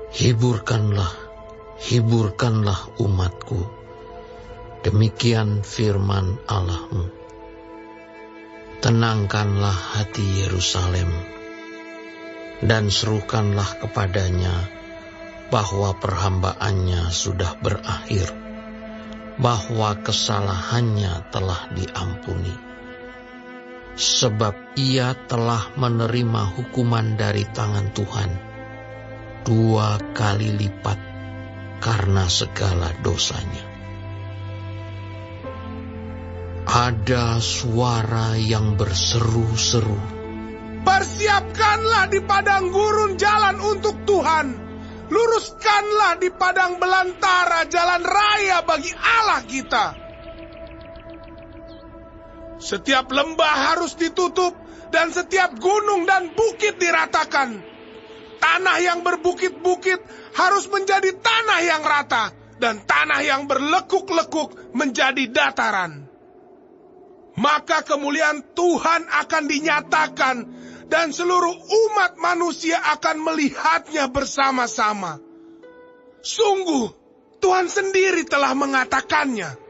Hiburkanlah, hiburkanlah umatku. Demikian firman Allahmu. Tenangkanlah hati Yerusalem, dan serukanlah kepadanya bahwa perhambaannya sudah berakhir, bahwa kesalahannya telah diampuni. Sebab ia telah menerima hukuman dari tangan Tuhan 2 kali lipat karena segala dosanya. Ada suara yang berseru-seru, "Persiapkanlah di padang gurun jalan untuk Tuhan. Luruskanlah di padang belantara jalan raya bagi Allah kita." Setiap lembah harus ditutup dan setiap gunung dan bukit diratakan. Tanah yang berbukit-bukit harus menjadi tanah yang rata, dan tanah yang berlekuk-lekuk menjadi dataran. Maka kemuliaan Tuhan akan dinyatakan, dan seluruh umat manusia akan melihatnya bersama-sama. Sungguh, Tuhan sendiri telah mengatakannya.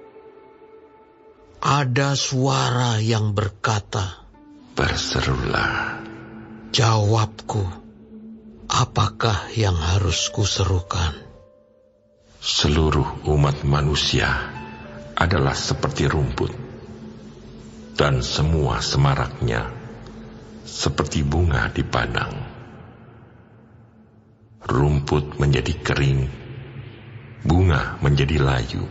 Ada suara yang berkata, "Berserulah." Jawabku, apakah yang harus kuserukan? Seluruh umat manusia adalah seperti rumput, dan semua semaraknya seperti bunga di padang. Rumput menjadi kering, bunga menjadi layu,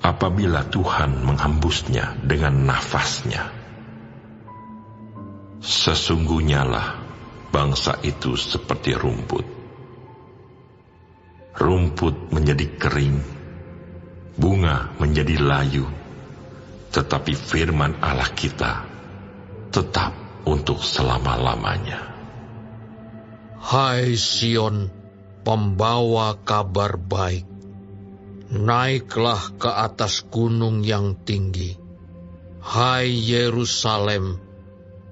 apabila Tuhan menghembusnya dengan nafasnya. Sesungguhnya lah bangsa itu seperti rumput. Rumput menjadi kering, bunga menjadi layu, tetapi firman Allah kita tetap untuk selama-lamanya. Hai Sion, pembawa kabar baik, naiklah ke atas gunung yang tinggi. Hai Yerusalem,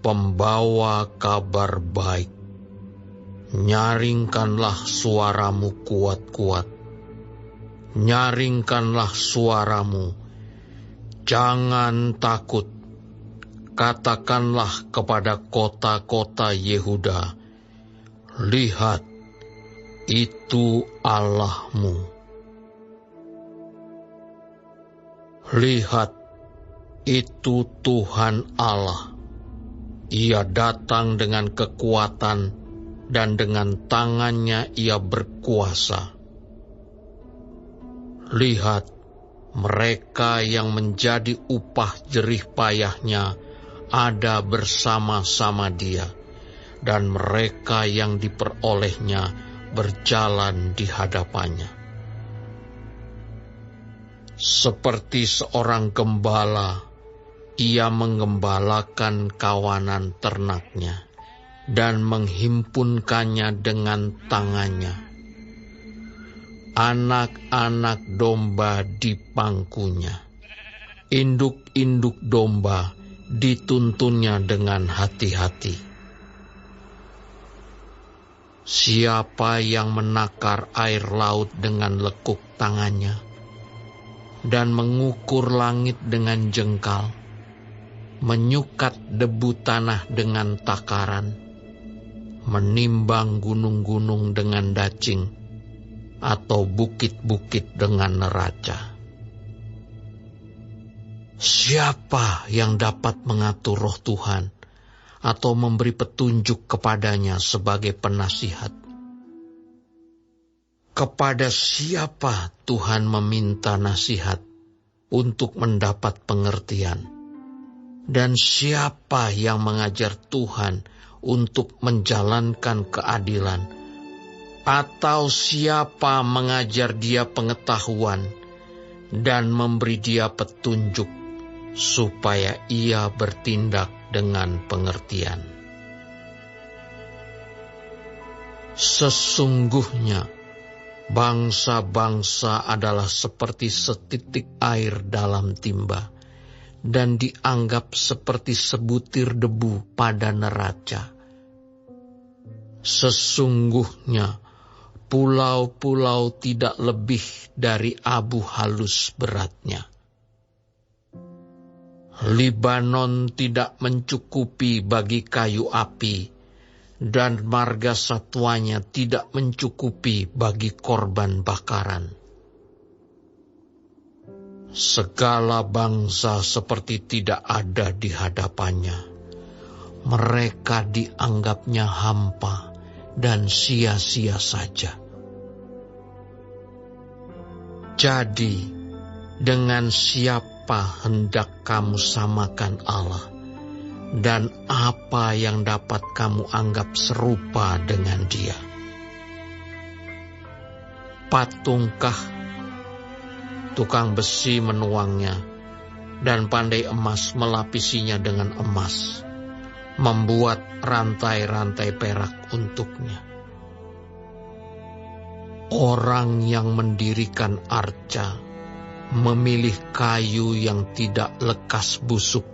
pembawa kabar baik, nyaringkanlah suaramu kuat-kuat. Nyaringkanlah suaramu, jangan takut. Katakanlah kepada kota-kota Yehuda, lihat, itu Allahmu. Lihat, itu Tuhan Allah. Ia datang dengan kekuatan, dan dengan tangannya ia berkuasa. Lihat, mereka yang menjadi upah jerih payahnya ada bersama-sama dia, dan mereka yang diperolehnya berjalan di hadapannya. Seperti seorang gembala, ia menggembalakan kawanan ternaknya dan menghimpunkannya dengan tangannya. Anak-anak domba di pangkunya, induk-induk domba dituntunnya dengan hati-hati. Siapa yang menakar air laut dengan lekuk tangannya, dan mengukur langit dengan jengkal, menyukat debu tanah dengan takaran, menimbang gunung-gunung dengan dacing, atau bukit-bukit dengan neraca. Siapa yang dapat mengatur roh Tuhan atau memberi petunjuk kepadanya sebagai penasihat? Kepada siapa Tuhan meminta nasihat untuk mendapat pengertian? Dan siapa yang mengajar Tuhan untuk menjalankan keadilan? Atau siapa mengajar dia pengetahuan dan memberi dia petunjuk supaya ia bertindak dengan pengertian? Sesungguhnya bangsa-bangsa adalah seperti setitik air dalam timba, dan dianggap seperti sebutir debu pada neraca. Sesungguhnya pulau-pulau tidak lebih dari abu halus beratnya. Libanon tidak mencukupi bagi kayu api, dan marga satwanya tidak mencukupi bagi korban bakaran. Segala bangsa seperti tidak ada di hadapannya. Mereka dianggapnya hampa dan sia-sia saja. Jadi, dengan siapa hendak kamu samakan Allah? Dan apa yang dapat kamu anggap serupa dengan Dia? Patungkah? Tukang besi menuangnya, dan pandai emas melapisinya dengan emas, membuat rantai-rantai perak untuknya. Orang yang mendirikan arca memilih kayu yang tidak lekas busuk,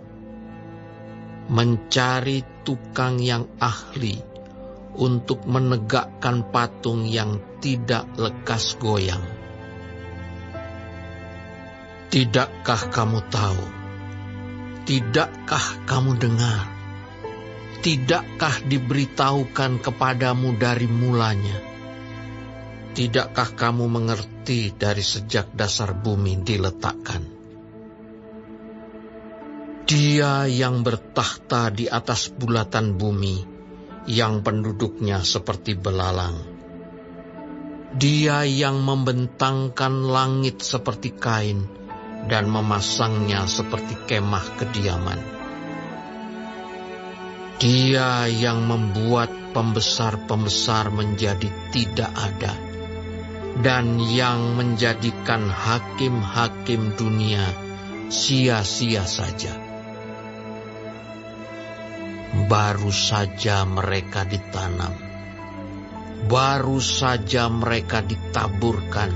mencari tukang yang ahli untuk menegakkan patung yang tidak lekas goyang. Tidakkah kamu tahu? Tidakkah kamu dengar? Tidakkah diberitahukan kepadamu dari mulanya? Tidakkah kamu mengerti dari sejak dasar bumi diletakkan? Dia yang bertahta di atas bulatan bumi, yang penduduknya seperti belalang. Dia yang membentangkan langit seperti kain, dan memasangnya seperti kemah kediaman. Dia yang membuat pembesar-pembesar menjadi tidak ada, dan yang menjadikan hakim-hakim dunia sia-sia saja. Baru saja mereka ditanam, baru saja mereka ditaburkan,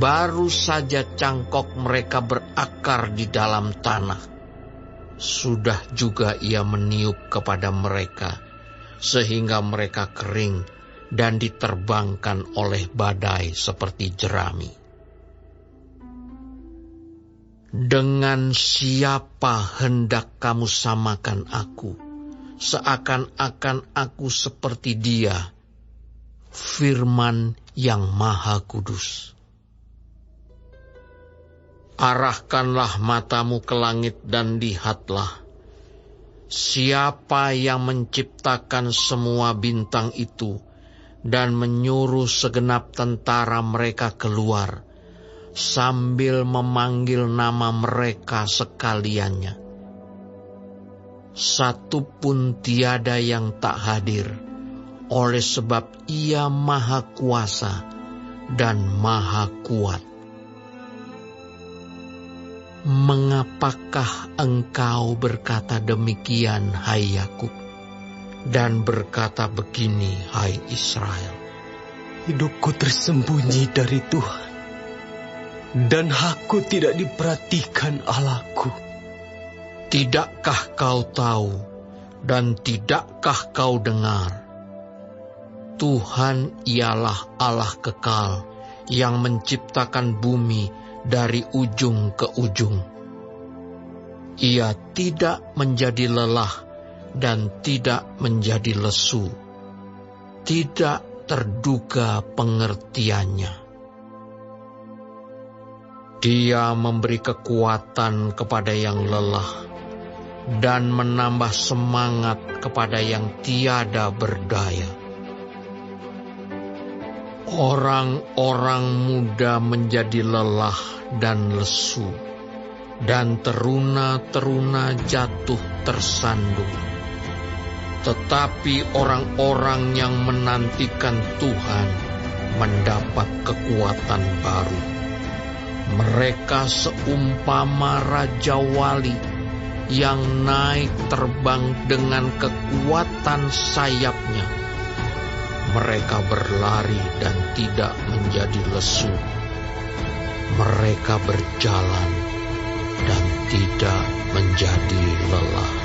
baru saja cangkok mereka berakar di dalam tanah. Sudah juga Ia meniup kepada mereka, sehingga mereka kering dan diterbangkan oleh badai seperti jerami. Dengan siapa hendak kamu samakan aku, seakan-akan aku seperti Dia, Firman yang Maha Kudus. Arahkanlah matamu ke langit dan lihatlah, siapa yang menciptakan semua bintang itu dan menyuruh segenap tentara mereka keluar, sambil memanggil nama mereka sekaliannya. Satu pun tiada yang tak hadir, oleh sebab Ia Maha Kuasa dan Maha Kuat. Mengapakah engkau berkata demikian, hai Yakub, dan berkata begini, hai Israel? Hidupku tersembunyi dari Tuhan, dan aku tidak diperhatikan Allahku. Tidakkah kau tahu, dan tidakkah kau dengar? Tuhan ialah Allah kekal, yang menciptakan bumi dari ujung ke ujung. Ia tidak menjadi lelah dan tidak menjadi lesu. Tidak terduga pengertiannya. Dia memberi kekuatan kepada yang lelah dan menambah semangat kepada yang tiada berdaya. Orang-orang muda menjadi lelah dan lesu, dan teruna-teruna jatuh tersandung. Tetapi orang-orang yang menantikan Tuhan mendapat kekuatan baru. Mereka seumpama Raja Wali yang naik terbang dengan kekuatan sayapnya. Mereka berlari dan tidak menjadi lesu. Mereka berjalan dan tidak menjadi lelah.